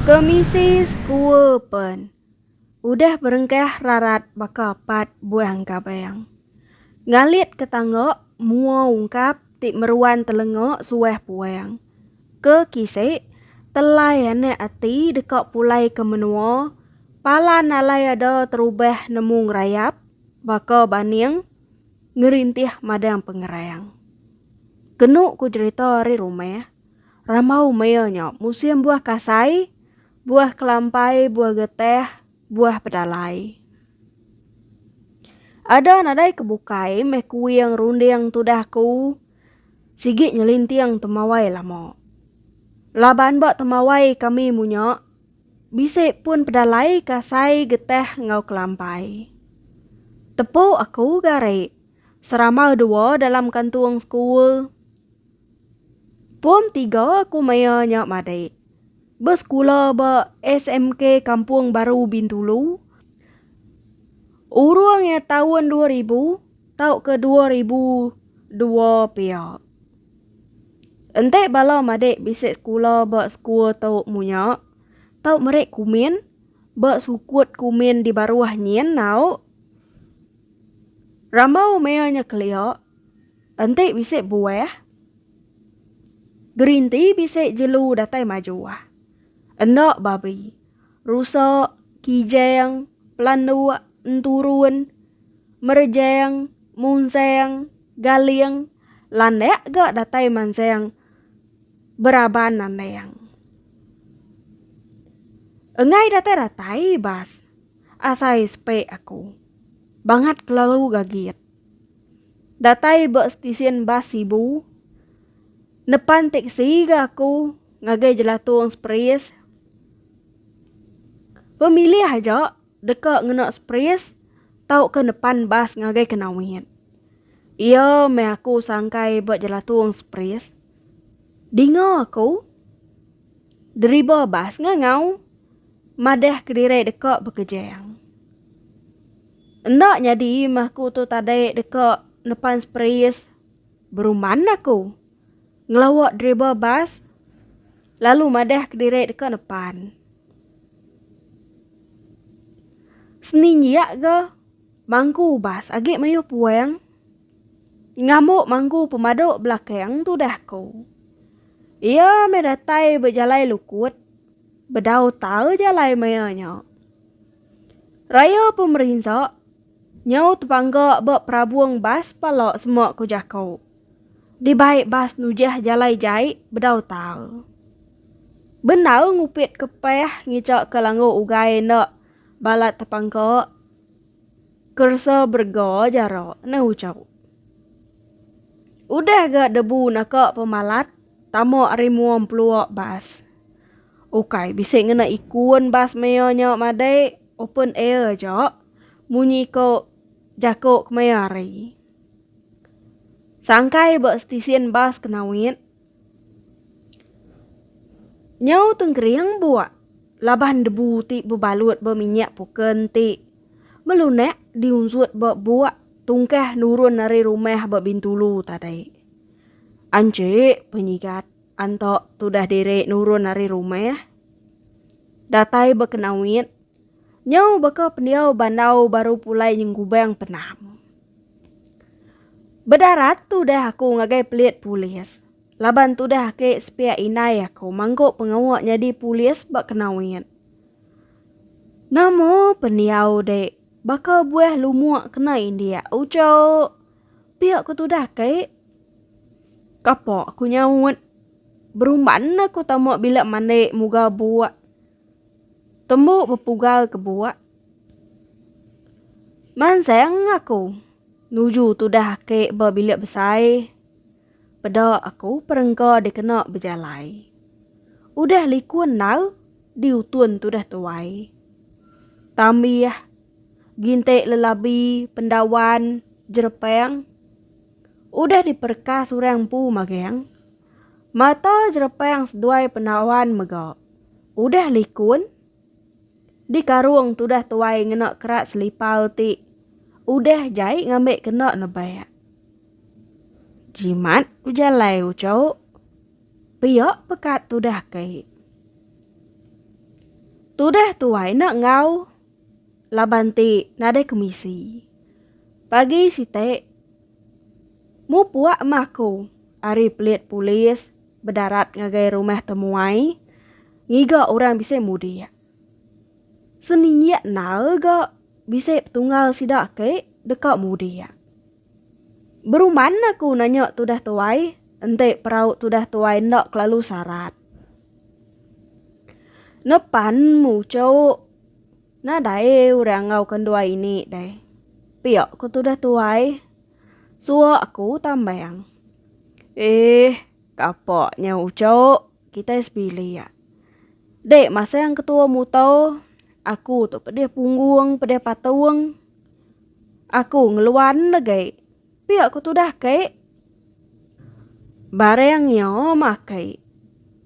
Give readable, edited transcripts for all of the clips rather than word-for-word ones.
Komisi skua pen. Udah berengkah rarat bakapat buang kabayang. Ngalit ketango mua ungkap ti meruan telengok sueh puang. Ke kise telayane ati dekok pulai ke menua. Pala nalai ada terubah nemung rayap. Baka baniang ngerintih madang pengerayang. Genuk ku cerita ri rumah. Ramau mayanya musim buah kasai. Buah kelampai, buah geteh, buah pedalai. Ada nadai kebukai meh kui yang runding tudahku. Sigit nyelintiang temawai lamo. Laban bak temawai kami munyok. Bisik pun pedalai kasai geteh ngau kelampai. Tepuk aku garik. Serama dua dalam kantung skul. Pum 3 aku maya nyak madai. Bersekolah ba SMK Kampung Baru Bintulu. Urungnya tahun 2000, tahun ke 2002 pihak. Entek bala madek bisik sekolah ba sekolah tau munyak. Tau merek kumin, ba sukut kumin di baruah nyen nau. Rambau mayanya keliak. Entek bisik buah. Gerinti bisik jelu datai majuah. Endak babi, rusak, kijang, pelanduak, enturun, merjang, munseng, galing, landek gak datai manseng, beraban nandeng. Engai datai bas, asai spe aku, banget kelalu gagit. Datai bak stesen bas sibu, nepan teksi gak aku, ngagai jelatung spres. Pemilih aja dekat ngenak spres tau ke depan bas ngagai kenawin. Ia me aku sangkai buat jelatung spres. Dingo aku deriba bas ngau madah kediri dekat bekejang. Endak jadi mahku tu tadai dekat depan spres beruman aku. Ngelawak deriba bas lalu madah kediri dekat depan. Seninjak ke mangku bas agak mayu puang. Ngamuk mangku pemaduk belakang tu dah ku. Ia medatai berjalai lukut. Bedau tahu jalai mayanya. Raya pemerintah nyau tepangga bak prabuang bas palak semua ku jakau. Di baik bas nujah jalai jai bedau tahu. Benau ngupit kepeh ngicak ke langgu ugai nak balat tepangga kersa berga jaro na ucap. Udah gak debu nakak pemalat tamo arimuam peluak bas. Ukai bisik ngena ikun bas mayanya madai open air aja. Munyi ko jakok kemayari. Sangkai bak stesen bas kenawin. Nyau tengkeriang buat. Laban debu ti berbalut berminyak puken ti. Melunek diunsut buat tungkah nurun dari rumah Bintulu tadai. Ance penyikat antok tudah direk nurun dari rumah. Datai berkenawin. Nyau baka pendiau bandau baru pulai nyengubang penam. Bedarat tudah aku ngagai pelit pulis. Laban tudah ke sepia inai aku mangkuk pengawak jadi pulis bak kenawin. Namo pendiau dek. Baka buah lumuak kena India. Ucau. Pihak ku tudah ke. Kapok aku nyawut. Berumban aku tamak bila mandek muga buat. Tembuk berpugal ke buat. Manseng aku. Nuju tudah ke berbilik besai. Pada aku perengka dikena berjalai. Udah likun nau. Diutun tudah tuai. Tambih gintek lelabi, pendawan, jerepeng. Udah diperkas urang pu mageng. Mata jerepeng seduai pendawan mega. Udah likun. Di karung tudah tuai ngenak kerak selipau ti. Udah jai ngambek kena nebaya. Jimat ujalai ucau. Piok pekat tudah kai. Tudah tuai nak ngau. Laban ti nade kemisi. Pagi si te. Mu puak maku. Ari pelit polis. Berdarat ngagai rumah temuai. Ngiga orang bisa mudia. Seninyak na ga bisa tunggal sidak ke dekat mudia. Beruman aku nanya tudah tuai. Ente perauk tudah tuai nak kelalu syarat. Nepan mu cowok. Nah dai orang ngau kedua ini dai. Piok ku tudah tuai. Sua aku tambang. Kapoknya ucok. Kita sepilih ya. Dek masa yang ketua mu tau. Aku tu pedih punggung, pedih patuang. Aku ngeluan lagi. Piok ku tudah ke. Barangnya makai.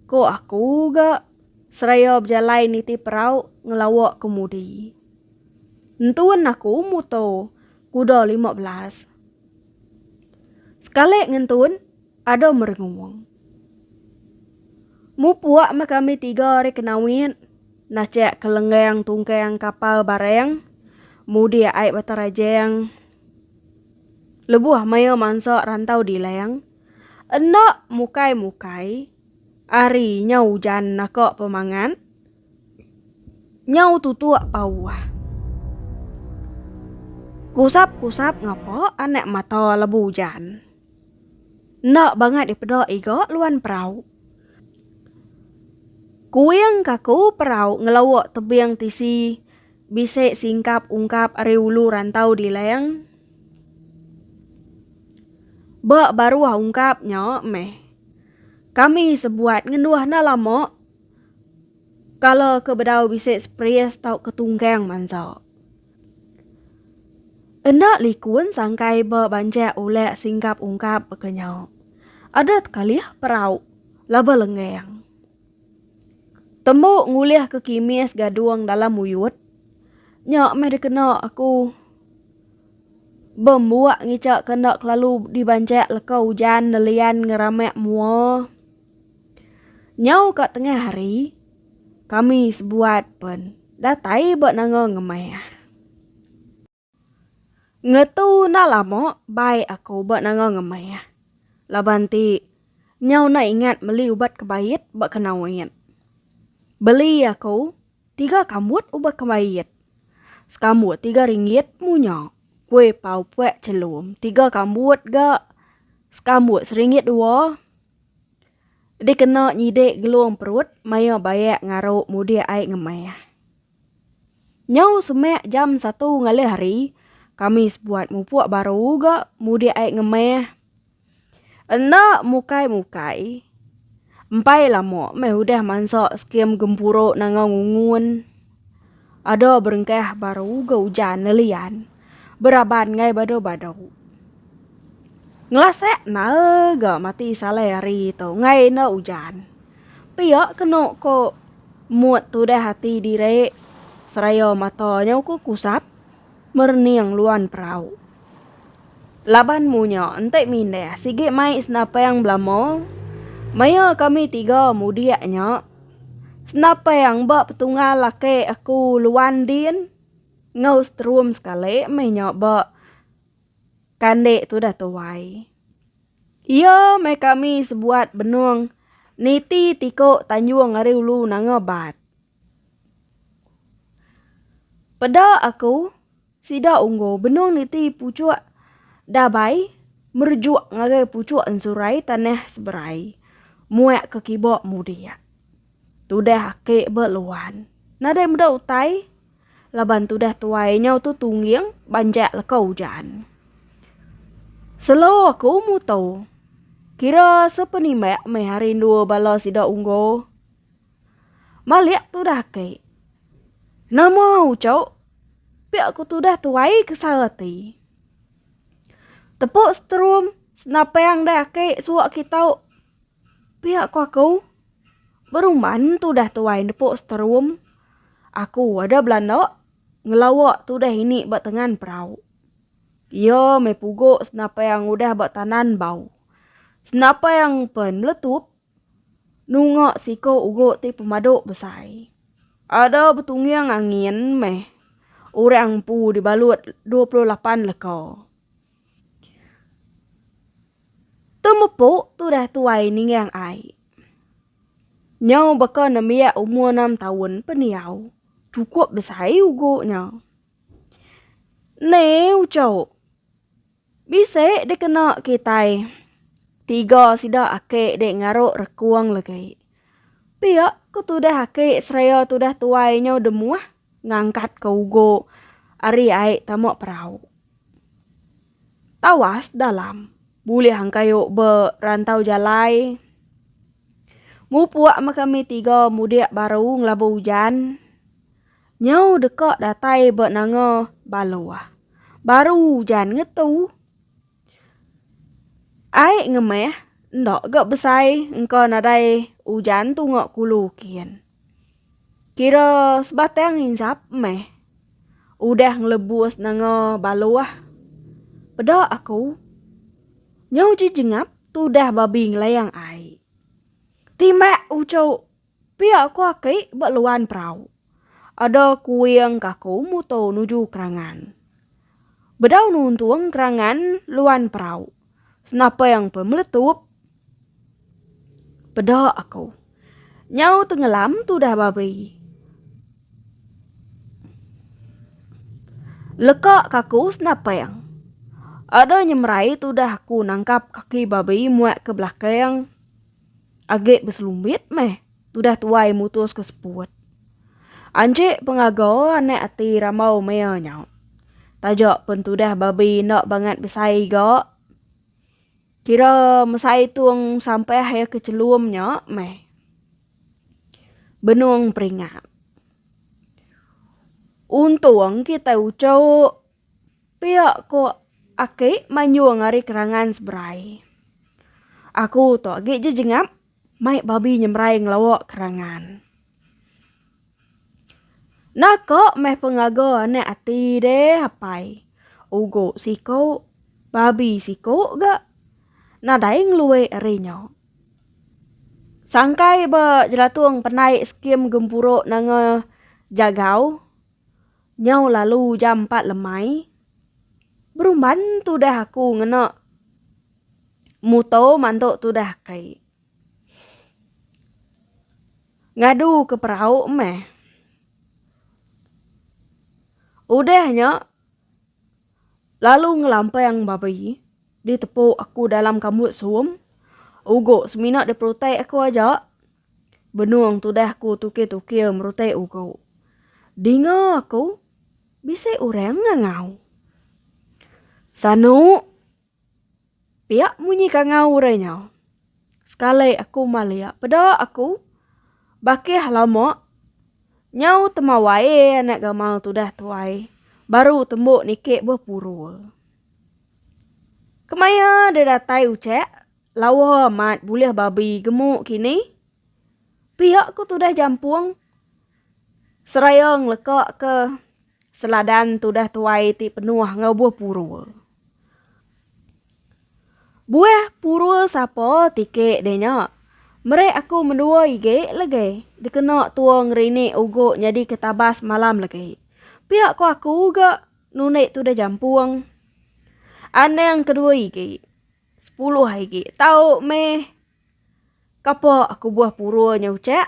Ko aku ga. Seraya berjalan niti perau ngelawak kemudi. Entuan aku muto kuda 15. Sekali ngentun ada merengung. Mu puak kami 3 hari kenawin. Nacek kelenggang tungkang kapal bareng. Mudi aik batarajeng. Lebuh maya mansa rantau di leng. Enak mukai-mukai. Ari nyau hujan nakok pemangan. Nyau tutuak pawah. Kusap-kusap ngapo anek mata lebu hujan. Nak banget dipedok igo luan perau. Kuyang kaku perau ngelawak tebiang tisi. Bisik singkap ungkap ari ulu rantau di leng. Bak baru ungkapnya meh. Kami sebuat ngenduah na lama. Kalau kebedau bisik spries tau ketunggang mansa. Endak likun sangkai banjak oleh singkap ungkap pekenyau. Ada kali perau laba lenggeng. Tembuk nguliah ke kimis gaduang dalam uyut. Nyak meh dikena aku. Membuat ngicak kena lalu dibanjak lekau hujan nelian ngeramek mua. Nyau kat tengah hari, kami sebuat pun datai buat nangong ngemaya. Ngetu na lama, baik aku buat nangong ngemaya. Labanti, nyau na ingat beli ubat kebayit buat kenawin. Beli aku 3 kambut ubat kebayit. Sekambut 3 ringgit munya. Kue pau puek celum 3 kambut ga. Sekambut RM1 2. Dia kena nyidek geluang perut, maya bayak ngaruk mudia aik ngemaya. Nyau semek jam 1 ngalih hari, kami sebuat mupuak baru ga mudia aik ngemaya. Enak mukai-mukai. Empai lama, meh udah mansak skim gempuruk nangong ungun. Ada berengkah baru ga hujan nelian. Beraban ngai badau-badau. Ngelasek na ga mati salai hari tu ngai na hujan. Piak kena ko muat tu dah hati dire. Seraya matanya ku kusap merniang luan perau. Laban munya entek mindah sige mai senapa yang belamo. Maya kami 3 mudiaknya. Senapa yang bak petunggal laki aku luan din. Ngau strum sekali menya bak kandek tu dah tuai. Ia me kami sebuat benung niti tiko tanjuang hari ulu nangobat. Pada aku sida unggo benung niti pucuk dabai merjuk ngagai pucuk ansurai tanah seberai. Muak ke kibok mudia. Tudah ke beluan. Nada muda utai. Laban tudah tuai nyau tu tungging banjak lekau hujan. Selo aku muto. Kira sepenimak me hari 2 bala sida unggo. Maliak tu dah ke. Nama ucau. Piak aku tu dah tuai kesarati. Tepuk strum. Senapa yang dah ke suak kita. Piak aku. Beruman tu dah tuai nepuk strum. Aku ada Belanda. Ngelawak tu dah ini buat tengan perau. Ia me puguk senapa yang udah buat tanan bau. Senapa yang pen meletup. Nungak siko uguk ti pemaduk besai. Ada betungiang angin meh. Orang pu dibalut 28 leko. Temepu tu dah tuai ningang ai. Nyau baka namia umur 6 tahun peniau. Cukup besar ugo nyau. Neu cau. Bisa dia kena kitai. 3 sida ake dek ngaruk rekuang lagi. Pia ku tu dah ake seraya tu dah tuai nyau demuah. Ngangkat ke ugo. Ari ai tamok perau. Tawas dalam. Boleh hangkayo berantau jalai. Mupuak makami 3 mudik baru ngelabu hujan. Nyau dekak datai bernanga baluah. Baru hujan ngetu. Ai ngemeh. Ndok gak besai. Engkau nadai hujan tu ngak kulu kian. Kira sebatang insap meh. Udah ngelebus nanga baluah. Pedak aku. Nyau jengap tu dah babi ngelayang ai. Timak ucau. Pia aku aki berluan perau. Ada kuing kaku muto nuju kerangan. Bedau nuntung kerangan luan perau. Senapa yang pemeletup. Pedak aku. Nyau tenggelam tu dah babi. Lekak kaku senapa yang. Ada nyemrai tu dah aku nangkap kaki babi muat ke belakang. Agak berselumbit meh. Tu dah tuai mutus ke seput. Anjek pengago anak ati ramau mea nyau. Tajak pun tu dah babi nak banget besai gak. Kira mesai tuang sampai haya kecelumnya meh. Benung peringat. Untung kita ucau. Pihak ko ake manyuang hari kerangan seberai. Aku tu agak jengap. Maik babi nyemrai ngelawak kerangan. Nakok meh pengago anak ati deh hapai. Ugo siko. Babi siko gak. Nadai ngeluwe erinyo. Sangkai ba jelatuang penai skim gempuruk nanga jagau. Nyau lalu jam 4 lemai. Berumban tu dah aku ngena. Muto mantuk tu dah kai. Ngadu ke perau meh. Udahnya. Lalu ngelampai yang babi. Ditepuk aku dalam kambut suam. Ugo seminat dia protek aku aja. Benung tu dah aku tukir-tukir merotek ugo. Dengar aku. Bisa orang ngangau. Sanu. Piak munyi kangau renya. Sekali aku malia. Pada aku. Bakih lama. Nyau temawai anak gamau tu dah tuai. Baru tembuk nikik berpuru. Kemaya dia datai ucek. Lawa amat boleh babi gemuk kini. Pihak ku tu dah jampuang. Serayang lekak ke. Seladan tu dah tuai ti penuh ngau buah puru. Buah puru siapa tikik denya. Merek aku mendua ige lagi. Dikena tuang rini ugo jadi ketabas malam lagi. Pihak aku juga nunik tu dah jampuang. Ane yang kedua ige. 10 ige. Tahu meh. Kapa aku buah puru nyaucek.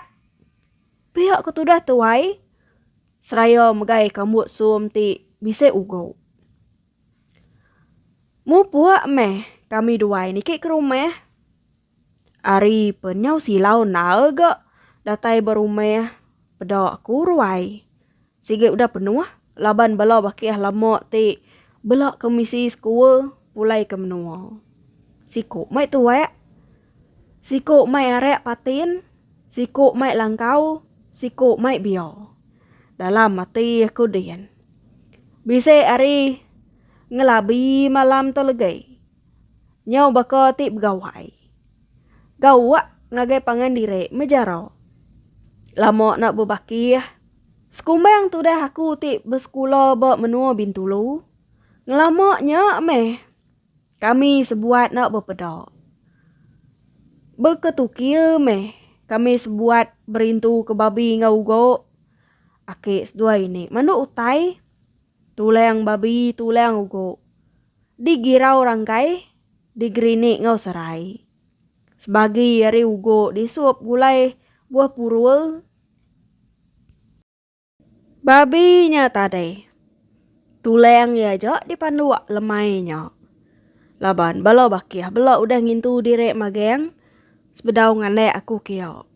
Pihak ku tu dah tuai. Seraya megai kambut sum ti bisa ugo. Mu puak meh. Kami duai nikik ke rumah. Ari penyau silau naga. Datai berumah. Pada aku ruai. Sige udah penuh. Laban bala bakih lama ti. Belak komisi sekolah. Pulai ke menua. Sikuk mai tuwek. Sikuk mai arek patin. Sikuk mai langkau. Sikuk mai biar. Dalam mati aku dian. Bisa ari ngelabi malam tu lagi. Nyau baka ti begawai. Gawak ngagai pangan direk mejaro. Lama nak berbakih. Sekumbang tu dah aku ti bersekolah bak menua bintulu. Ngelamaknya meh. Kami sebuat nak berpedak. Berketukir meh. Kami sebuat berintu ke babi ngau go. Ake sedua ini manu utai tuleng babi tuleng ugo. Digirau rangkai digerini ngau serai. Sebagai hari ugo disuap gulai buah purul. Babinya tadi. Tuleng ya jo dipanduak lemainya. Laban balo bakiah balo udah ngintu direk mageng. Sebedau ngandai aku kio.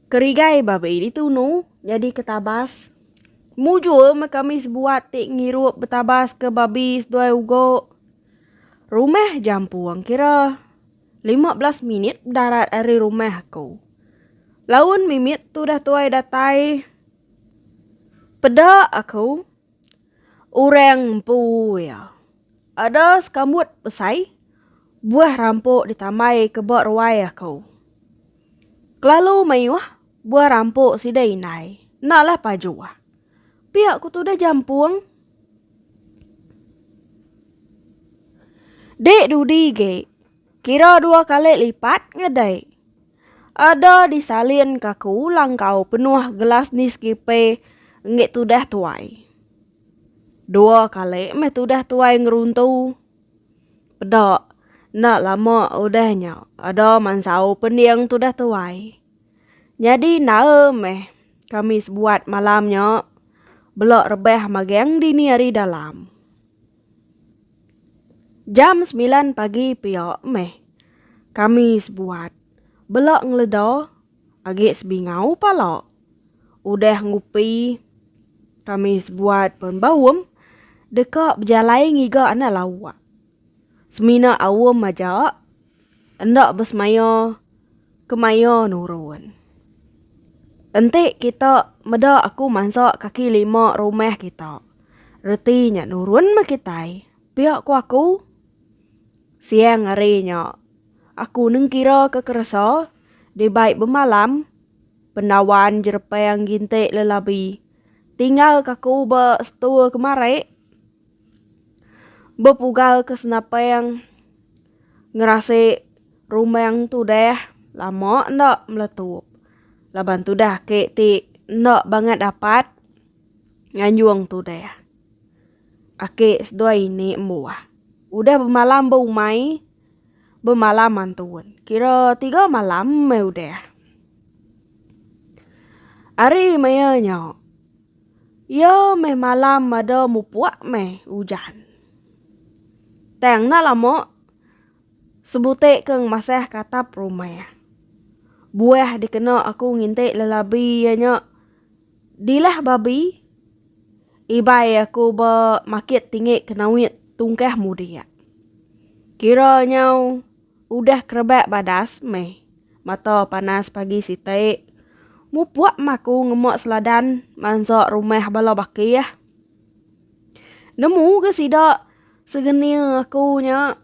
Kerigai babi ditunu jadi ketabas. Mujul kami sebuat tik ngirup betabas ke babi sedua ugo. Rumah jampuang kira 15 minit darat dari rumah aku. Laun mimit tu dah tuai datai. Peda aku. Ureng pu ya. Ada sekamut besai. Buah rampok ditamai ke bot ruai aku. Kelalu mayuah. Buah rampok sida inai. Naklah pajuah. Pihak ku tu dah jampuang. Dek dudi ge. Kira 2 kali lipat ngedai. Ada disalin kaku langkau penuh gelas Nescafe ngek tu dah tuai. 2 kali meh tu dah tuai ngeruntu. Pedak. Nak lama udahnya. Ada mansau pendiang tu dah tuai. Jadi meh kami sebuat malamnya belok rebeh mageng dini hari dalam. Jam 9 pagi piok meh kami sebuat belok ngeledo agak sebingau palok. Udah ngupi kami sebuat pun bawum dekak berjalai ngiga anak lawak. Semina awam majak endak besmaya kemaya nurun. Entik kita meda aku masak kaki 5 rumah kita. Retinya nurun makitai. Pihak aku siang harinya. Aku nengkira kekerasa di baik bermalam. Pendawan jerepang gintik lelabi. Tinggal kaku berstua kemarin. Berpugal ke senapang. Ngerasa rumah yang tu dah lama ndak meletup. Laban tu dah kek ti ndak banget dapat. Nganjuang tu dah. Ake sedua ini embuah. Udah bermalam berumai. Bermalam mantuan. Kira 3 malam meh udah. Hari mayanya. Ya meh malam ada mupuak meh hujan. Teng nak lama. Sebutek keng masih katap rumah. Buah dikena aku ngintik lelabi yanya. Dilah babi. Ibai aku bermakit tinggi kenawit tungkah mudia. Kiranya udah kerebak badas meh. Mata panas pagi sitai. Mupuak maku ngemok seladan mansok rumah bala bakiyah. Nemu ke sidak segenil aku nya.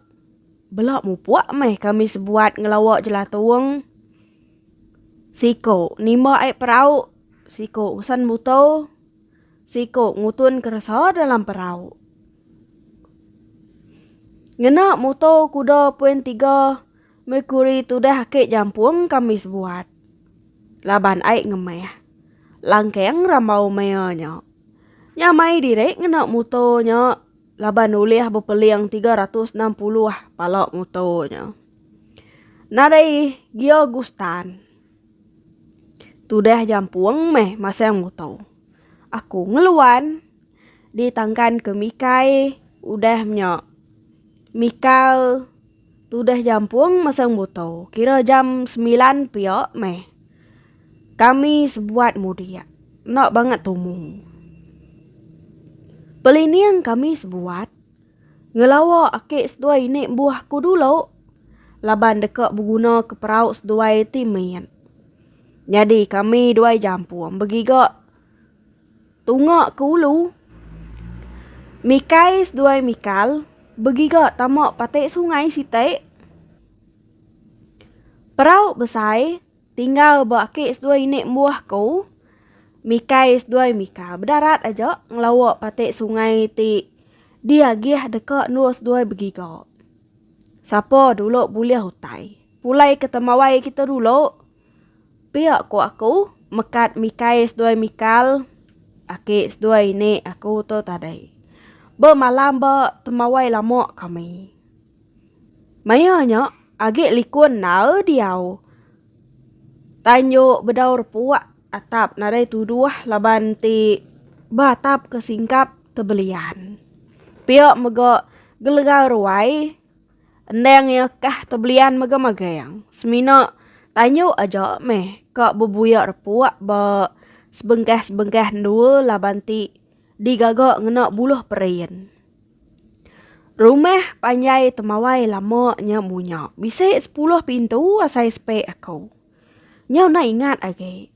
Belak mupuak meh kami sebuat ngelawak jelatuang. Siko nima air perauk. Siko usan buto. Siko ngutun kerasa dalam perauk. Ngena moto kuda poin 3. Mekuri tu dah kek jampuang kami sebuat. Laban air ngemeh. Langkeng ramau mayanya. Nyamai direk ngena motonya. Laban ulih berpeliang 360 palak motonya. Nadai gio gustan. Tudah jampuang meh masang moto. Aku ngeluan. Ditangkan ke Mikai. Udah menyak. Mikal. Tudah jampuang masang moto. Kira jam 9 piok meh. Kami sebuat mudia. Nak banget tumu. Pelinian kami sebuat. Ngelawa akik sedua ini buahku dulu. Laban dekat berguna ke perauk sedua timian. Jadi kami 2 jampuang begigak. Tungak ke ulu. Mikai sedua mikal. Begigak tamak patik sungai sitek. Perauk besai. Tinggal berakik sedua ini buahku. Mikai sedua mikal. Berdarat aja ngelawak patik sungai ti. Dia gih dekat nuas dua begigak. Siapa dulu boleh hutai. Pulai ketemawai kita dulu. Pihak ko aku mekat mikai sedoi mikal. Ake sedoi ni aku tu tadai. Malam temawai lama kami. Mayanya agak likun na diau. Tanyo bedaur puak atap nadai tuduh laban ti batap kesingkap tebelian. Pihak mega gelegau ruai. Endang ya kah tebelian mega-megayang. Semina tanyo aja meh kak bebuyak repuak sebengkah-sebengkah dua laban ti digagak ngena buluh perian. Rumah panjai temawai lama nya munyak. Bisa 10 pintu asai sepe aku. Nyau na ingat age.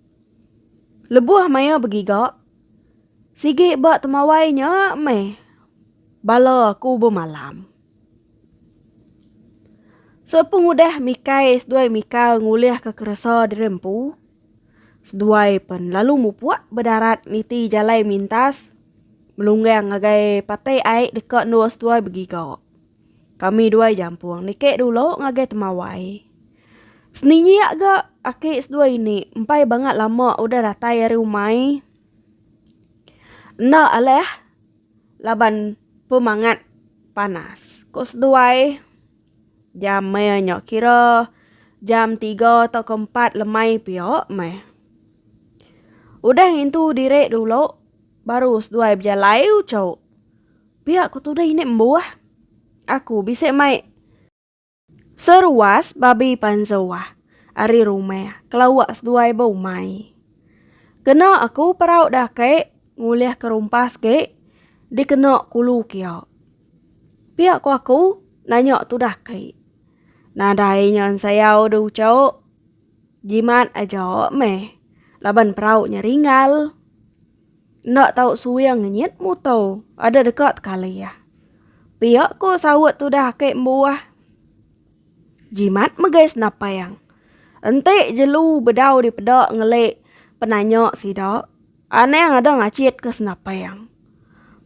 Lebuh maya begigak. Sige bak temawai nya meh. Bala aku bermalam. Sepengudah mikai sedoi mikal nguliah ke kerasa dirempu. Sedoi pen lalu mupuak berdarat niti jalai mintas. Melunggang ngagai patai aik dekat dua sedoi begigak. Kami dua jampuang nikek dulu ngagai temawai. Seninyi agak akik sedoi ini. Empai banget lama udah datai hari umai. Nak aleh laban pemangat panas. Kok sedoi jam mayanya kira jam 3 atau 4 lemai piok meh. Udah itu direk dulu baru sedoi berjalai ucau. Pihak ku tu dah ini membuah. Aku bisa mai seruas babi panzawah. Ari rumah kelawak sedoi bau mai. Kena aku perau dah kek nguliah kerumpas kek dikena kulu kia. Pihak ku aku nanya tu dah kek. Nadai nyan sayau du ucau. Jimat aja meh. Laban perau ringal. Nak tahu suyang ngenyit mu tau. Ada dekat kali ya. Pihak ku sawut tu dah kek buah. Jimat megais napayang. Entik jelu bedau di pedak ngelik penanya si dak. Aneh yang ada ngacit ke senapayang.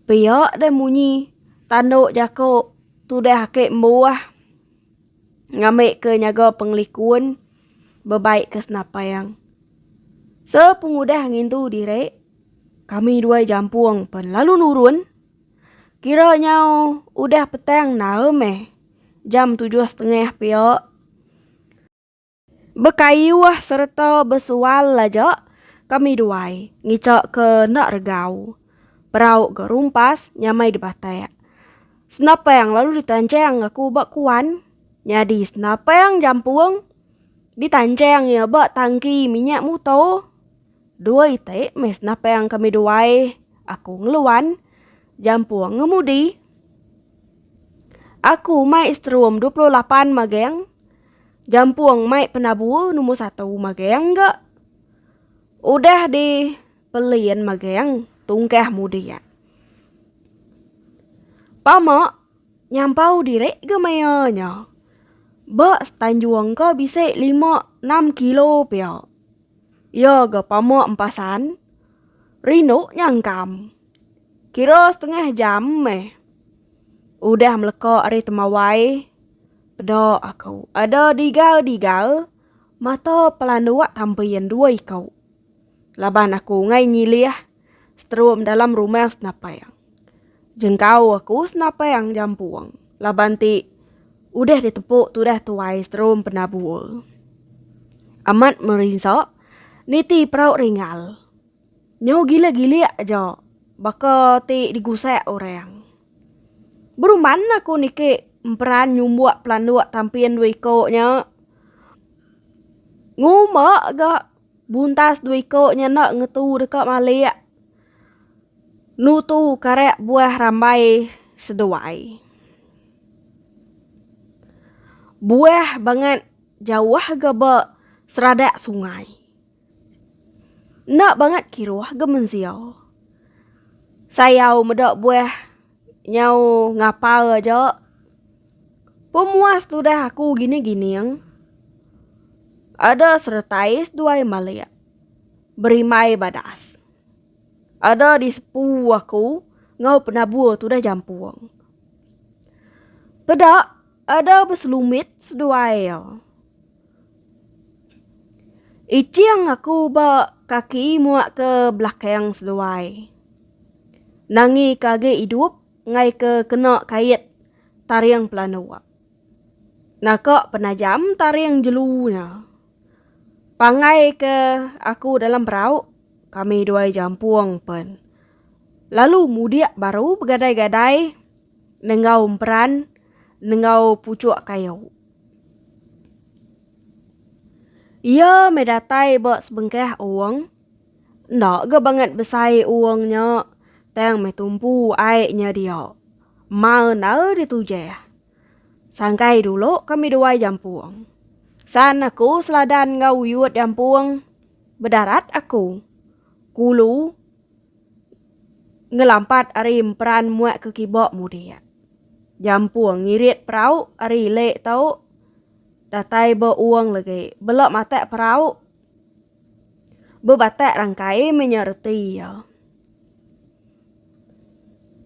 Pihak dah munyi. Tanduk jako tu dah kek buah. Ngamik ke nyaga penglikun. Bebaik ke senapayang. Sepengudah ngintu direk. Kami dua jampuang pen lalu nurun. Kiranya udah petang na meh. Jam 7:30 pihak. Bekayuah serta besual aja. Kami dua ngicak ke nak regau. Perau ke rumpas nyamai di batai. Senapayang lalu ditancang aku bak kuan. Nyadi senapayang jampuang. Ditancang ya bak tangki minyak muto. Dua itik mes senapayang kami dua. Aku ngeluan. Jampuang ngemudi. Aku mai strum 28 mageng. Jampuang mai penabu nomor 1 mageng gak. Udah di pelian mageng. Tungkah mudi ya. Pama nyampau direk ke mayanya. Bak setanjuang ke bisa 5-6 kilo pia. Ya ke pama empasan. Rino nyangkam. Kira setengah jam meh. Udah melekak hari temawai. Pedak aku. Ada digal-digal. Mata pelanduak tampian 2 ikau. Laban aku ngai nyiliah. Setrum dalam rumah senapayang. Jengkau aku senapayang jampuang. Laban ti. Udah ditepuk tu dah tuai setrum penabul. Amat merinsak. Niti perau ringal. Nyau gila-gila aja. Baka ti digusak orang. Beruman aku nike emperan nyumbuak pelanduak tampian 2 ikutnya. Ngumak agak buntas 2 ikutnya nak ngetu dekat malik. Nutu karek buah rambai seduai. Buah banget jauh gaba seradak sungai. Nak banget kiruah gemensiau. Sayau medak buah nyau ngapa aja. Pemuas tu dah aku gini-gini yang. Ada sertais 2 malia. Berimai badas. Ada di sepuh aku ngau penabu tu dah jampuang. Pedak ada berselumit seduai. Iciang aku ba kaki muak ke belakang seluai. Nangi kage hidup ngai ke kena kait tariang pelanua. Naka penajam tariang jelunya. Pangai ke aku dalam perahu, kami dua jampuang pen. Lalu mudiak baru begadai-gadai, nengau peran, nengau pucuk kayu. Ia medatai bak sebengkeh uang, ndak ke banget besai uangnya, teng metumpu airnya dia. Mau na dituje. Sangkai dulu kami dua jampuang. San aku seladan ngau yut jampuang, berdarat aku. Kulu ngelampat ari peran muak ke kibok mudia. Jampuang ngirit perahu ari lek tau. Datai ba uang lagi. Belok matek perahu. Bebatek rangkai menyerti ya.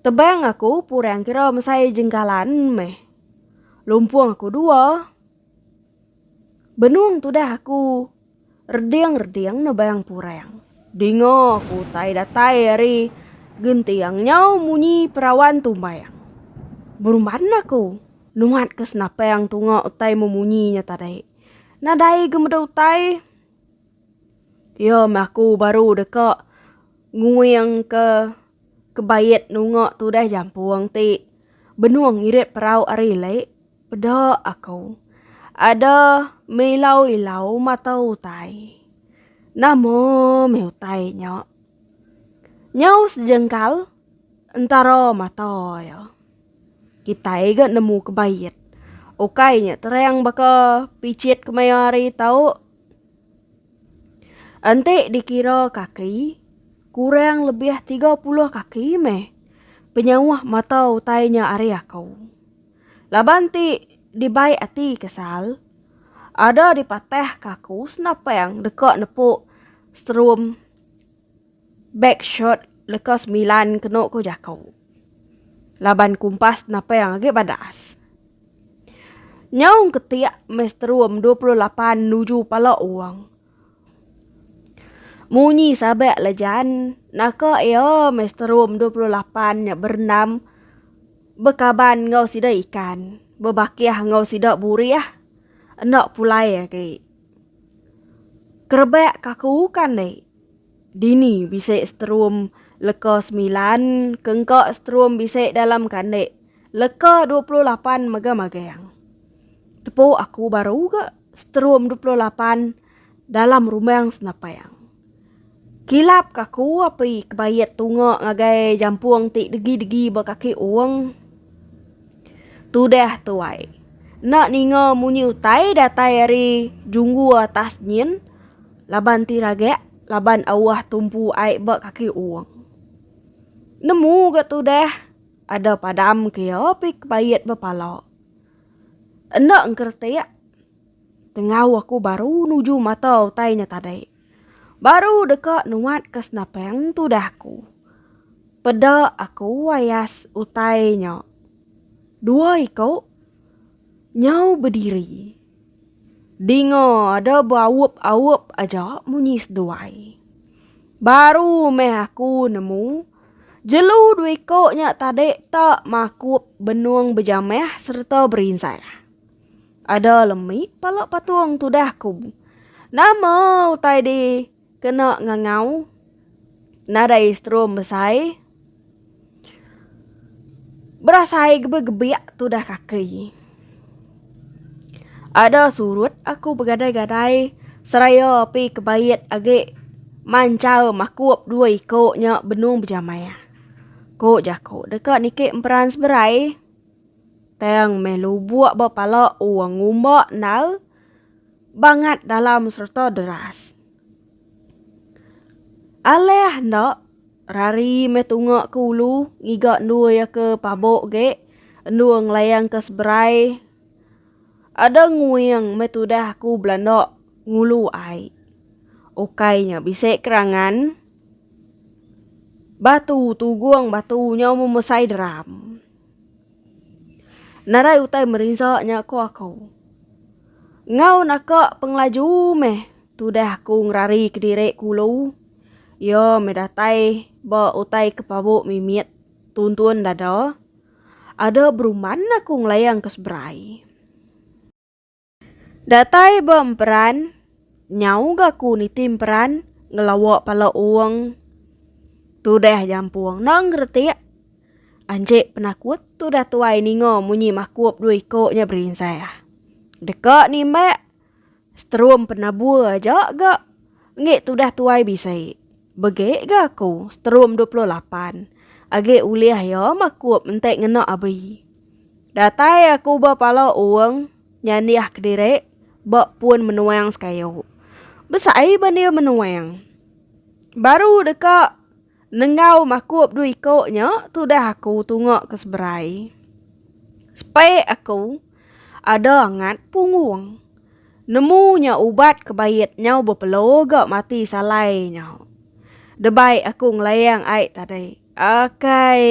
Tebang aku purang kira mesai jengkalan meh. Lumpuang aku dua. Benung tu dah aku rediang-rediang nebayang purang. Dingo aku tai datai hari gentiang nyau munyi perawan tumbayang. Berumban aku. Nuhat ke senapang tunga utai memunyinya tadai. Nadai gemedau utai. Ya aku baru deka nguyang ke kebayet nunga tu dah jampuang ti. Benuang ngirit perau ari lek. Peda aku. Ada melau-ilau mata utai. Namo me utai nyok. Nyau sejengkal entara mata ya. Kita ega nemu kebayet. Okainya terang baka picit kemayari tau. Ante dikira kaki. Kurang lebih 30 kaki meh. Penyawah mata utainya ari aku. Labanti dibai ati kesal. Ada di pateh kaku senapang dekak nepuk strum backshot lekas 9 kenok ko jakau. Laban kumpas napa yang agak badas. Nyaung ketiak mestrum 28 nuju pala uang. Munyi sabak lejan. Naka ia mestrum 28 nya bernam. Bekaban ngau sida ikan. Bebakiah ngau sida buriah. Enak pulai ya ke. Kerbek kaku kan deh. Dini bisa strum leka 9, kengkak strum bisa dalam kandek. Leka 28 maga-magang. Tepo aku baru ke strum 28 dalam rumah yang senapayang. Kilap kaku api kebayat tunga ngagai jampuang tik degi-degi bakaki uang. Tudah tuai. Nak ninga munyi utai datai hari junggu atas nyin. Laban tiragek. Laban awah tumpu air bak kaki uang. Nemu ke tu dah. Ada padam ke api kebayat berpala. Endak ngkertiak. Tengah aku baru nuju mata utainya tadai. Baru dekat nuat ke senapang tu dah aku. Peda aku wayas utainya. Dua ikut. Nyau berdiri. Dingo ada bawup-awup aja munyis duai. Baru meh aku nemu. Jelu dua ikutnya tadek tak makup benuang berjameh serta berinsai. Ada lemik palak patuang tu dah ku. Nama utai di kena ngangau. Nada istrum besai. Berasai gebe-gebiak tu dah kaki. Ada surut aku bergadai-gadai. Seraya api kebayat agak mancal makup dua ikutnya benung berjamaya. Kok jakok dekat nikik emperan seberai. Teng melu buat bapala uang ngumbak nal. Bangat dalam serta deras. Aleh ndak. Rari metungak ke ulu. Ngigak nua ya ke pabok ge. Nua ngelayang ke seberai. Ada nguyang metudah aku Belanda ngulu ai. Okainya bisik kerangan. Batu tuguang batunya memesai deram. Narai utai merinsaknya ko aku. Ngau naka penglaju meh tu dah aku ngerari ke diri kulu. Yo medatai ba utai ke pabuk mimit tuntun dada. Ada beruman aku ngelayang ke seberai. Datai ba emperan, nyau ga ku ni timperan ngelawak pala uang. Tu dah jampuang nang ngerti. Anjek penakut tu dah tuai ningo munyi makup dua ikutnya berinsaya. Dekat ni mbak. Setrum penabur aja ga. Ngek tu dah tuai bisai. Begek ga aku setrum 28. Age uliah ya makup entek ngenak abi. Datai aku bapala uang. Nyaniah kediri. Bak pun menuang sekayu. Besai bandia menuang. Baru dekat. Nengau makup dua ikutnya. Tu dah aku tunggu ke seberai. Supaya aku. Ada angat pungung. Nemunya ubat kebayit nyau berpelo gak mati salai nyau. Debai aku ngelayang ai tadi. Akai.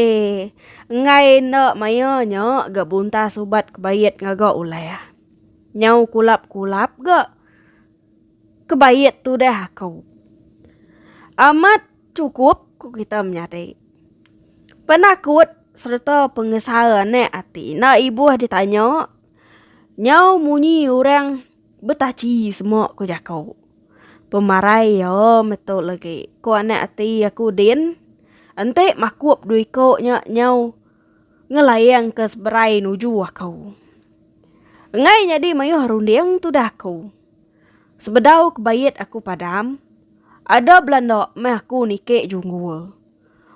Ngai nak maya nyau gak buntas ubat kebayit ngagak ulayah. Nyau kulap-kulap gak. Kebayit tu dah aku. Amat cukup ku kita menyadai. Penakut serta pengesahan hati. Nak ibu ditanya. Nyau munyi orang betaci semua ku jakau. Pemarai ya betul lagi. Ku anak hati aku din. Ante makup dui ko nyau. Ngelayang ke seberai nuju aku. Ngai nyadi mayu harundiang tu dah aku. Sebedau kebayit aku padam. Ada belanda meh aku nike junggu.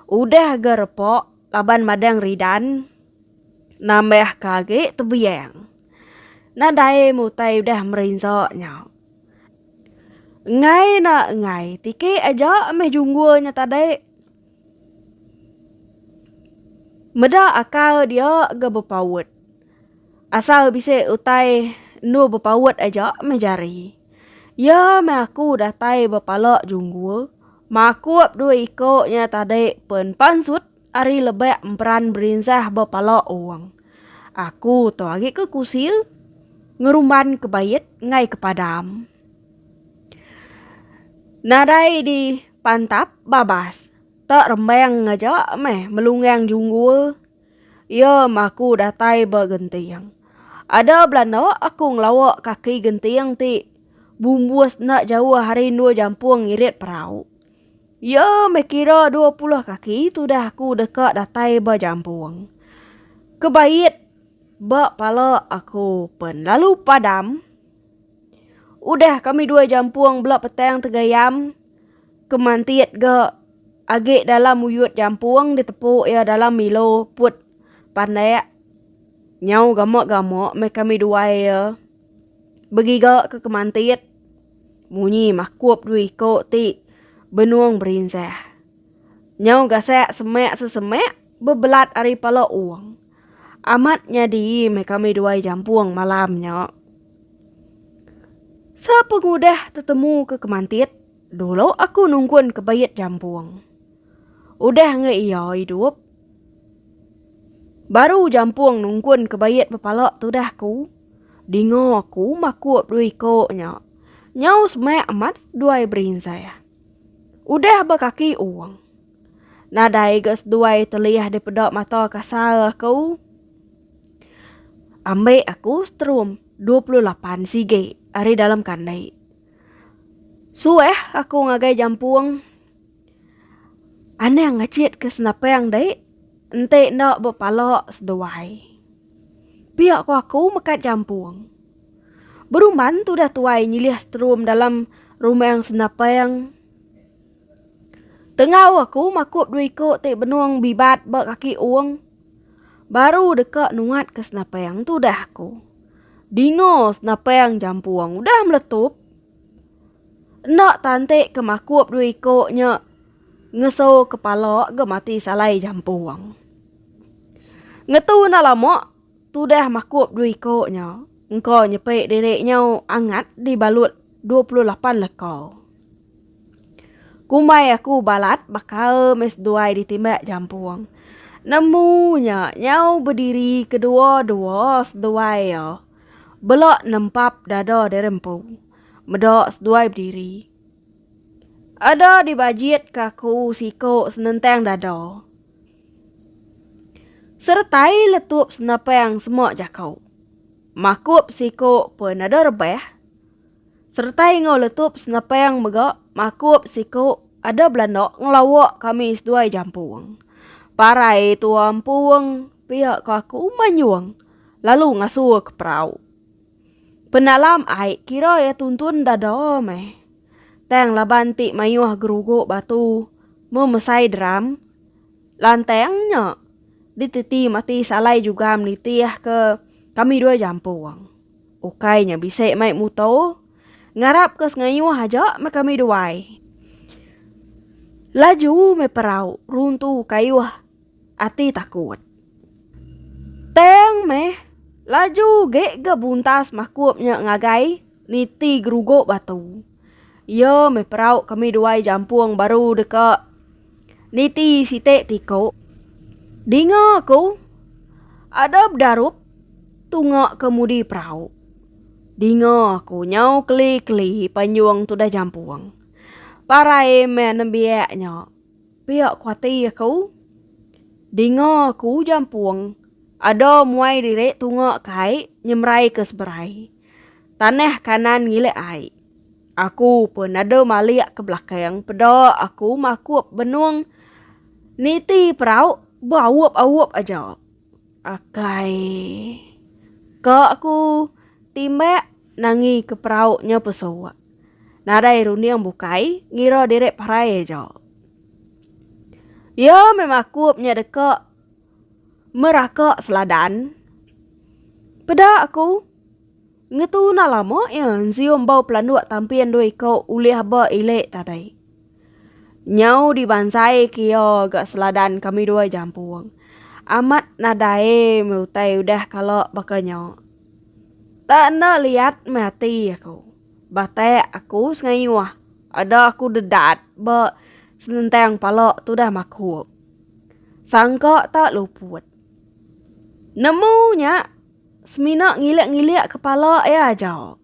Udah agak repok. Laban madang ridan. Nambah kage tebiang. Nadai mutai udah merinsak nyau. Ngai nak ngai. Tike aja meh junggunya tadi. Meda akal dia ga berpawut. Asal bisa utai nu berpawut aja meh jari. Ya meh aku datai berpalak junggu. Makup dua ikutnya tadi pen pansut. Ari lebek emperan berinsah berpalak uang. Aku tu lagi ke kusil. Ngerumban kebayit ngai kepadam. Nadai di pantap babas. Tak rembang aja meh melunggang junggul. Ya maku datai bergentiang. Ada belanda aku ngelawak kaki gentiang ti. Bumbus nak jauh hari 2 jampuang ngirit perahu. Ya meh kira 20 kaki tu dah aku dekat datai berjampuang. Kebayit bak pala aku pen lalu padam. Udah kami 2 jampuang belak petang tegayam. Kemantiat ga agak dalam uyut jampuang ditepuk ya dalam milo put pandai. Nyau gamak-gamak me kami 2 ya. Bagi ga ke kemantiat. Munyi makup 2 ikut ti benuang berinsah. Nyau gasak semek sesemek bebelat ari pala uang. Amat nyadi me kami 2 jampuang malamnya. Sepengudah tetemu ke kemantit, dulu aku nungguin kebayit jampuang. Udah nge iya hidup. Baru jampuang nungguin kebayit pepalak tu dah ku. Dingo aku makup 2 ikutnya. Nyau semek amat 2 berinsaya. Udah berkaki uang. Nadai gas 2 terlihat di pedok mata kasar aku. Ambil aku setrum 28 sige hari dalam kandai. Sueh aku ngagai jampuang. Aneh ngacit ke senapang dai. Ente nak berpalak seduai. Pihak aku mekat jampuang. Beruman tu dah tuai nyilih setrum dalam rumah yang senapang. Tengah aku makup 2 ikut te benuang bibat bak kaki uang. Baru dekat nuat ke senapang tu dah aku. Dingo senapang jampuang udah meletup. Nak tante ke makup 2 ikutnya. Ngeso kepala ke mati salai jampuang. Ngetu na lama tu dah makup 2 ikutnya. Engkau nyepek diriknya angat di balut 28 lekau. Kumai aku balat bakal mes 2 ditimbak jampuang. Nemunya nyau berdiri kedua-dua seduai ya. Belak nempap dada derempu. Medok seduai berdiri. Ada di bajit kaku siko senenteng dado. Sertai letup senapang semua jakau. Makup siko pun ada rebeh. Sertai ngau letup senapang megak makup siko ada belandok ngelawak kami seduai jampuang. Parai tuam puang pihak kaku manyuang. Lalu ngasuh ke perahu. Penalam ai kira ya tuntun dado meh. Teng labanti mayuh gerugo batu memesai dram. Lantengnya dititi mati salai juga menitiah ke kami dua jampuang. Ukainya bisa mai muto. Ngarap ke ngayuh aja me kami duai. Laju me perau runtuh kayuh ati takut. Teng meh laju ge buntas makupnya ngagai niti gerugo batu. Ya me perau kami duai jampuang baru deka niti site tiko. Dinga aku ada bedarup tunga kemudi perau. Dinga aku nyau keli-keli panjuang tudah jampuang. Parai me nembiaknya. Pihak kuati aku. Dinga aku jampuang. Ada muai direk tunga kai nyemrai ke seberai. Tanah kanan ngile ai. Aku pun ada maliak ke belakang. Pada aku makup benuang niti perau bawup-awup aja. Akai. Kak aku timbak nangi ke peraunya pesawat. Nadai runiang bukai ngira direk parai aja. Ya memakupnya deka meraka seladan. Pada aku ngetu na lama ya zium bau pelanduak tampian doi kau ulih ba ilek tadai. Nyau dibansai kio gak seladan kami dua jampuang. Amat nadai meutai udah kalau bakanya. Tak nak lihat mati aku. Batai aku sengayuah. Ada aku dedat ba senentang palak tu dah makup. Sangka tak luput. Nemunya semina ngilak-ngilak kepala ya aja.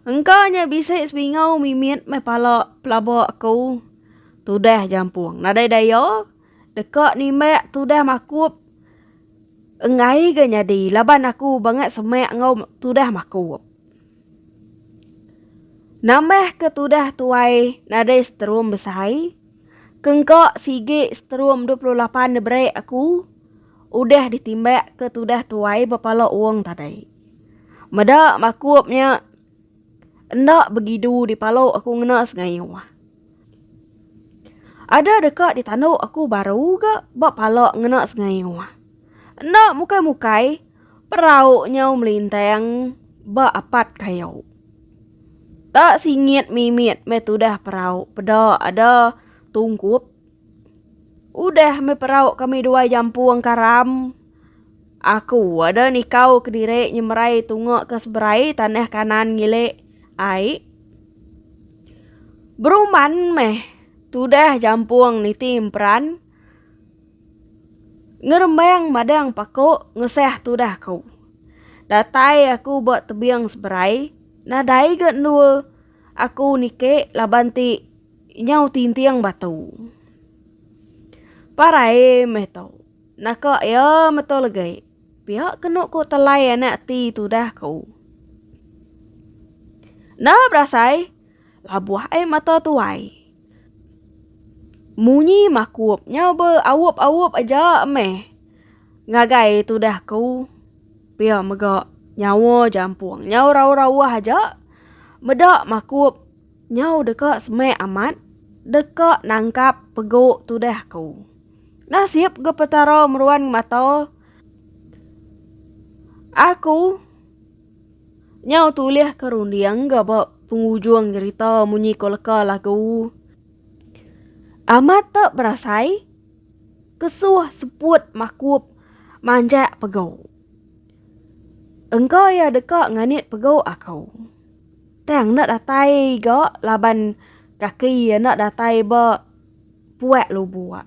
Engkaunya bisa sebingau mimit me pala pelabak aku. Tu dah jampuang. Nadai daya dekat ni mek tu dah makup. Engai ke nyadi laban aku banget semek ngau tu dah makup. Nambah ke tu dah tuai nadai seterum besai. Kengkak sige seterum 28 nebrek aku. Udah ditimbak ke tudah tuai bapala uang tadai. Mada makupnya endak begitu di palau aku ngena sengayuah. Ada dekat di tanduk aku baru ke bapala ngena sengayuah. Endak mukai-mukai perauknya melintang ba apat kayau. Tak singit mimit metudah perau peda ada tungkup. Udah me perau kami dua jampuang karam. Aku ada nikau ke direk nyemerai tunga ke seberai tanah kanan ngile ai. Beruman meh tudah jampuang ni timperan. Ngerembang madang pako ngeseh tudah kau. Datai aku buat tebiang seberai. Nadai ke nua aku nike labanti nyau tintiang batu. Parai meh tau. Naka ya meto legai. Pihak kena ko telai anak ti tu dah kau. Nah berasai. Labuah mata tuai. Munyi makup. Nyau awup-awup aja meh. Ngagai tu dah kau. Pihak megak. Nyawa jampuang. Nyau rawa-rawa aja. Medak makup. Nyau dekat semek amat. Dekat nangkap pegok tu dah kau. Nasib ke petara meruan mata. Aku nyau tulis kerundiang ke penghujung cerita munyi koleka lagu. Amat tak berasai. Kesuh seput makup manjak pegau. Engkau ya dekat nganit pegau aku. Tang nak datai ke laban kaki nak datai ba puak lu buat.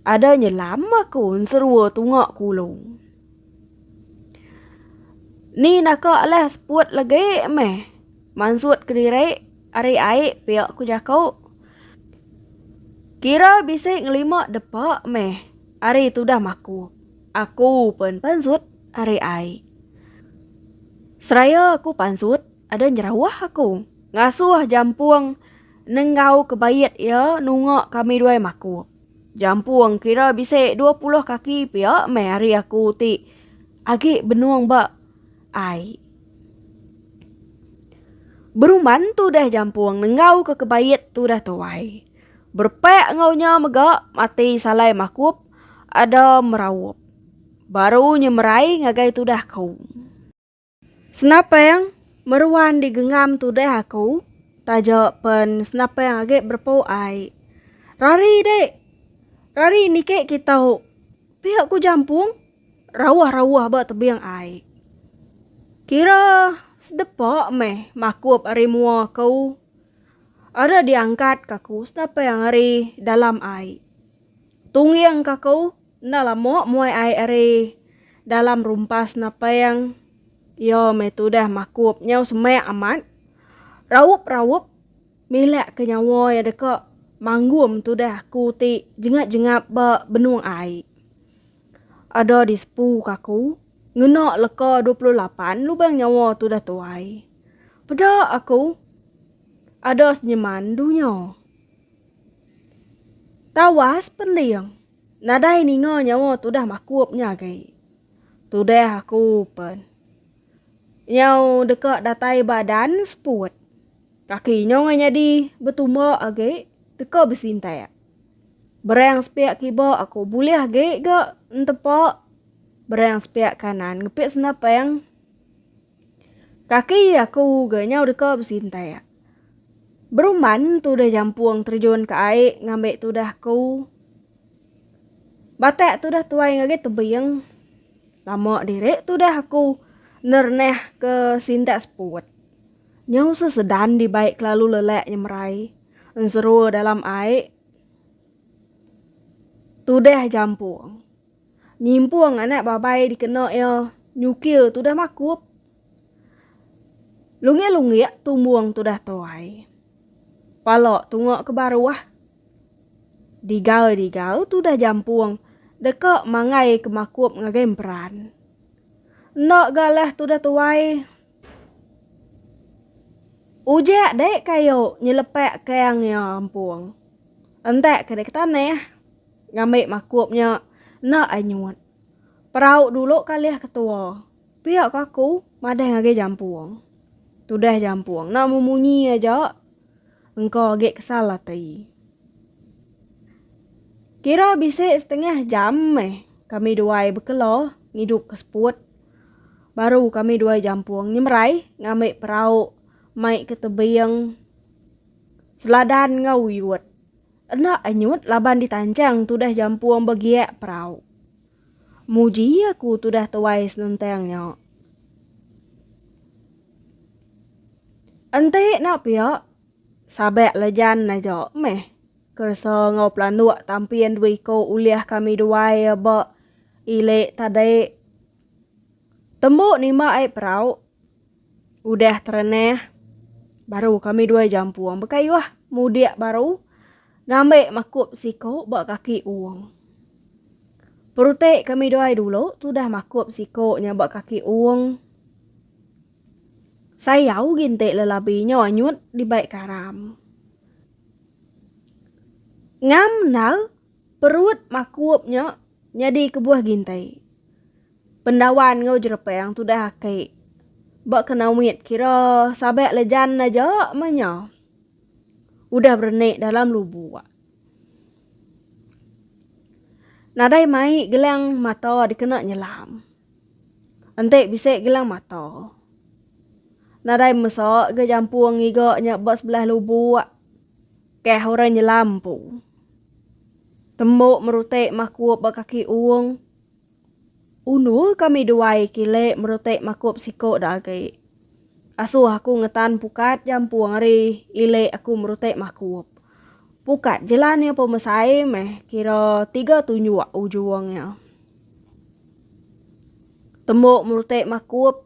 Ada nyelam aku serua tungak kulung. Ni nak alas puat lagi meh. mansut ke diri ari ai piak ku jakau. Kira bisa ngelima depak meh. Ari itu dah maku. Aku pun pansut ari ai. Seraya aku pansut ada nyerawah aku. Ngasuh jampuang nenggau kebayat ya nungok kami dua maku. Jampuang kira bisa 20 kaki piak meh hari aku ti. Agi benuang bak ai. Beruman tu dah jampuang nenggau ke kebayat tu dah tuai. Berpek ngaunya megak mati salai makup ada merawup. Baru nyemerai ngagai tu dah kau. Senapang meruan digenggam tu dah aku. Taja pen senapang agak berpau ai. Rari dek. Rari ni kek kita pihak ku jampung. Rawah-rawah ba tebiang ai. Kira sedepak meh makup ari mua kau. Ada diangkat kaku senapang ari dalam ai. Tungiang kaku nalamo muai ai ari dalam rumpas senapang. Yo metudah makup nyau semek amat. Rawup milak ke nyawa ya deka manggum tu dah ku ti jengap-jengap ba benung ai. Ada di sepu kaku ngenak leka 28 lubang nyawa tu dah tuai. Pada aku ada senyaman dunia. Tawas pendiang. Nadai ninga nyawa tu dah makupnya gai. Tu dah aku pen. Nyau dekat datai badan seput. Kaki nyau nganya di betumba age dekat besintai. Berang sepiak kiba aku boleh age gak entepak. Berang sepiak kanan ngepik senapang. Kaki aku gak nyau dekat besintai. Beruman tu dah jampuang terjun ke air ngambek tu dah ku. Batak tu dah tuai ngage tebiang. Lama direk tu dah aku nerneh ke sintak seput. Nyau sesedan di baik lalu lelek nyemerai. Seru dalam air. Tu dah jampuang. Nyimpuang anak babai dikena ya nyukil tu dah makup. Lungi-lungi tumbuang tu dah tuai. Palok tungok ke bawah. Digal tu dah jampuang. Dekak mangai ke makup ngagem peran. Nak galah tu dah tuai. Ujak dek kayo nyelepek keang ya ampuang. Entek ke dek tanah. Ngambil makupnya nak anyut. Perau dulu kaliah ketua. Pihak aku madah ngage jampuang. Tu dah jampuang. Nak memunyi aja. Engkau agak kesal hati. Kira bisa setengah jam kami dua berkelah ngidup ke seput. Baru kami dua jampuang nyemerai ngambil perau mai ke tebiang. Seladan ngawiyut. Enak anyut laban ditancang tu dah jampuang bagiak perau. Muji aku tu dah tuai senentangnya. Ente nak pihak sabek lejan aja meh. Kerasa ngau planuk tampian dua ko uliah kami dua ya ba ilek tadek. Tembuk ni mak ai perau. Udah tereneh. Baru kami dua jampuang berkayuh mudiak baru. Ngambil makup siko bak kaki uang. Perutek kami dua dulu tu dah makup siko nya bak kaki uang. Sayau gintek lelabinya anyut di baik karam. Ngam nal perut makupnya nyadi kebuah gintai. Pendawan ngau jerepeng tu dah kek. Bak kena wit kira sabek lejan aja manya. Udah bernek dalam lubuk. Nadai mai gelang mata dikena nyelam. Entek bisik gelang mata. Nadai mesok ke jampuang ngiga nyak bak sebelah lubuk. Keh orang nyelam pu. Tembuk merutek makup bak kaki uang. Unu kami duai kilek merutek makup sikok dah ke. Asuh aku ngetan pukat jampuang hari ilek aku merutek makup. Pukat jalannya pemesai kira 3 tunjuk ujungnya. Tembuk merutek makup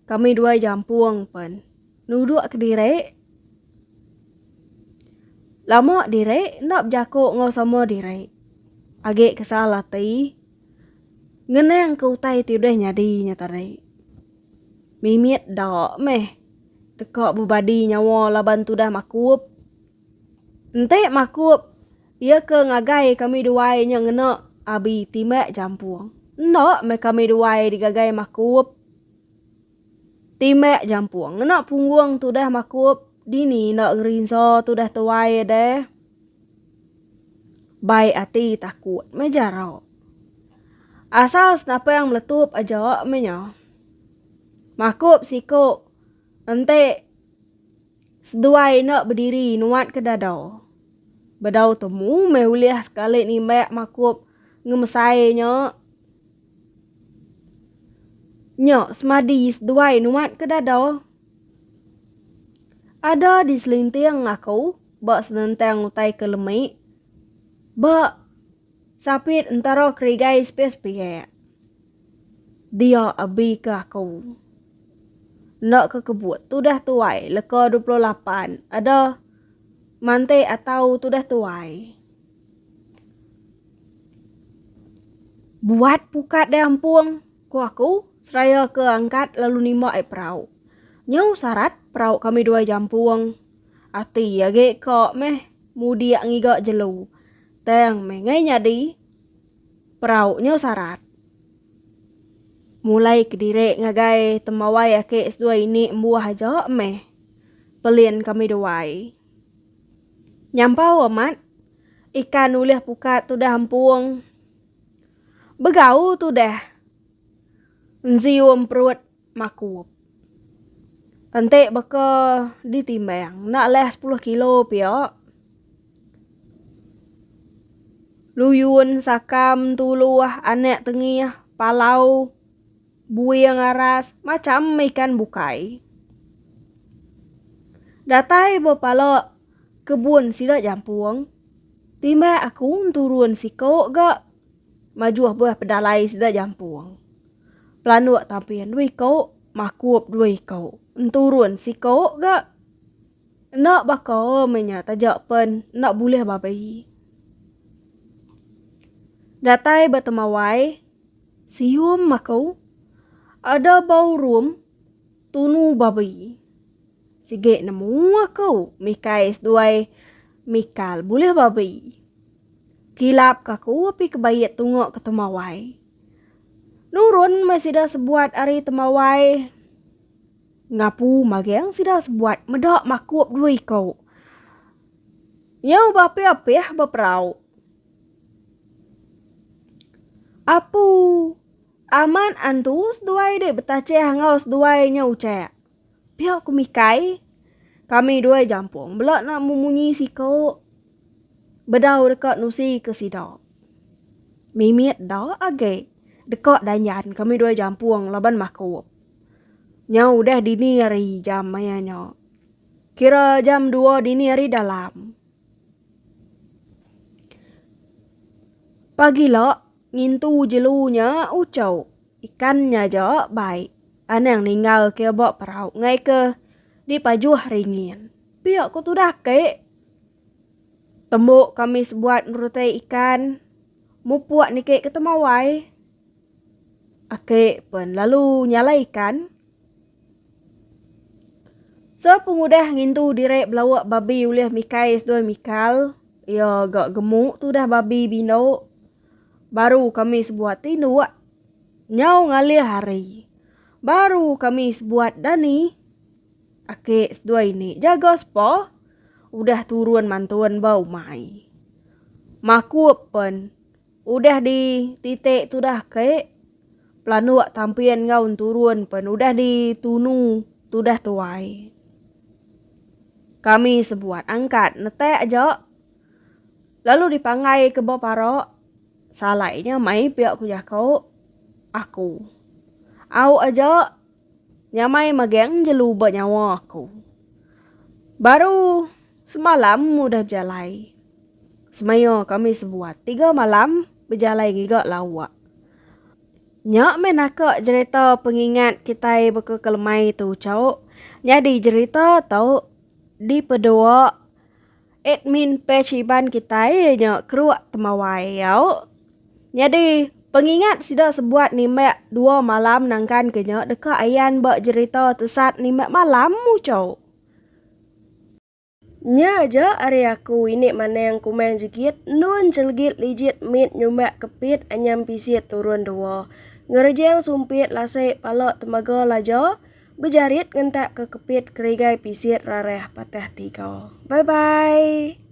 kami dua jampuang pen. nuduk ke direk. Lama direk nak berjakuk ngau sama direk. Agak kesal hati. Ngeneng ke utai ti udah nyadi nyata direk. Mimit dak meh. Dekak bubadi nyawa laban tu dah makup. Ente makup. Ia ke ngagai kami duai nya ngena abi timek jampuang. Nak me kami duai digagai makup. Timek jampuang. Ngena punggung tu dah makup. Dini nak ngerinso tu dah tuai deh. Baik hati takut mejarau. Asal senapa yang meletup aja menyo. Makup siko. Ente seduai nak berdiri nuat ke dadau. Bedau temu meuliah sekali ni mek makup ngemesai nya. Nya semadi seduai nuat ke dadau. Ada di selinting aku bak senentang utai ke lemik. Bak sapit antara kerigai spes-spes. Dia abi ke aku. Nak ke kebut tu dah tuai leka 28. Ada mante atau tu dah tuai. Buat pukat dampung ku aku seraya ke angkat lalu nima perahu. Nyau syarat perahu kami dua jampuang. Ati age kok meh mudiak ngigak jelu. Teng mengai nyadi perahu nyau syarat. Mulai ke direk ngagai temawai ake S2 ini embuah aja meh. Pelien kami duai. Nyampau amat. Ikan uliah pukat tu dah hampung. Begau tu dah. Nzium perut makup. Ente baka ditimbang. Nak leh 10 kilo piak. Luyun sakam tuluah anek tengih palau. Buih ngaras. Macam ikan bukai. Datai bopala kebun sida jampuang. Timbang aku turun siko gak. Majuah buah pedalai sida jampuang. Pelanuk tampian dui kau. Makup dui kau. Turun siko gak. Nak baka menya tajak pen. Nak boleh babai. Datai bertemawai. Sium aku. Ada bau rum. Tunu babai. Sige nemu aku. Mikai S2 Mikal boleh babai. Kilap kaku api kebayat tunggu ke temawai. Nurun masih dah sebuat hari temawai. Ngapu magiang sida sebuat medak makup dui kau. Nyau bape-ape baperau. Apu aman antus duai de betace hangaus duai nya ucek. Pihak kumikai. Kami dua jampung. Belak nak memunyi siko. Bedau dekat nusi ke sidau. Mimit dah agak. Dekat danyan kami dua jampung laban makup. Nyau dah dini hari jam mayanya. Kira jam 2 dini hari dalam. Pagi lo ngintu jelunya ucau. Ikannya jo baik. Anang ninggal ke bok perahu. Ngai ke di pajuh ringin. Biak ku tu dah ke. Tembuk kami sebuat nurutai ikan. Mupuak ni ke temawai. Ake pun lalu nyala ikan. Pengudah ngintu direk belawak babi uliah mikai S2 Mikal. Ya gak gemuk tu dah babi bino. Baru kami sebuat tindu. Nyau ngalih hari. Baru kami sebuat dani. Ake S2 ini jaga spo. Udah turun mantuan bau mai. Makup pun. Udah di titik tu dah ke. Pelanuk tampian ngaun turun pun. Udah di tunu tu dah tuai. Kami sebuat angkat netek aja. Lalu dipangai ke bawah parok. Salahnya mai pihak ku jakau. Aku. Au aja. Nyamai mageng jelu nyawa aku. Baru semalam mudah berjalai. Semaya kami sebuat 3 malam berjalai gigak lawak. Nyak menakak cerita pengingat kita beke kelemai tu cau. Jadi cerita tau di pedua admin pechiban kita nya keruak temawai yau. Jadi pengingat sudah sebuat nimek 2 malam nangkan kenya deka ayan bak cerita tesat nimek malam mu cow. Nya aja are aku ini mana yang kumeng jikit nun celgit lijit mit nyumbak kepit anyam pisit turun 2. Ngerjeng sumpit lasek palok temaga lajo bejarit ngentak ke kepit kerigai pisit rareh patah 3. Bye bye.